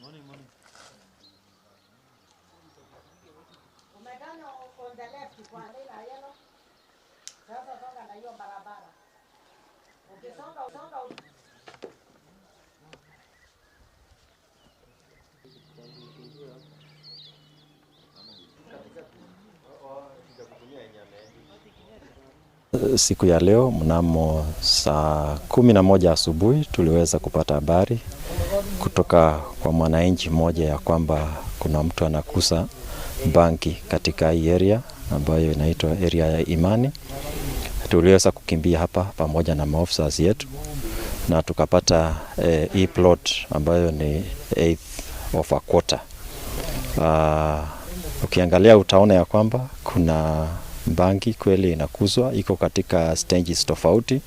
Morning. Umegano on the left kwa nina yellow. Sasa songa na hiyo barabara. Ukisonga Siku ya leo mnamo saa 11 asubuhi tuliweza kupata habari kutoka kwa mwananchi mmoja ya kwamba kuna mtu anakusa banki katika hii area ambayo inaitwa area ya Imani. Tuliweza kukimbia hapa pamoja na maofisa yetu na tukapata hii plot ambayo ni 1/8 of a quarter. Ukiangalia utaona ya kwamba kuna banki kweli inakuzwa, iko katika stages tofauti.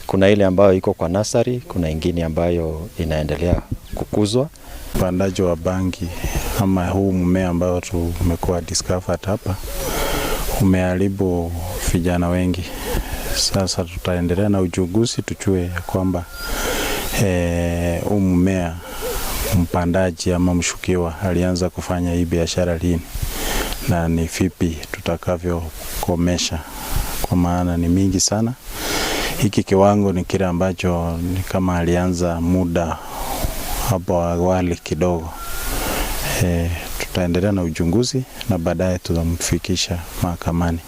Kuna ile ambayo iko kwa nursery, kuna ingine ambayo inaendelea kukuzwa. Upandaji wa banki ama huu mmea ambao tumekuwa discovered hapa umeharibu vijana wengi. Sasa tutaendelea na uchunguzi tujue kwamba huu mmea mpandaji ama mshukiwa alianza kufanya hii biashara lini na ni vipi tutakavyokomesha, kwa maana ni mingi sana. Hiki kiwango ni kile ambacho ni kama alianza muda hapo awali kidogo. Tutaendelea na uchunguzi na baadaye tutamfikisha mahakamani.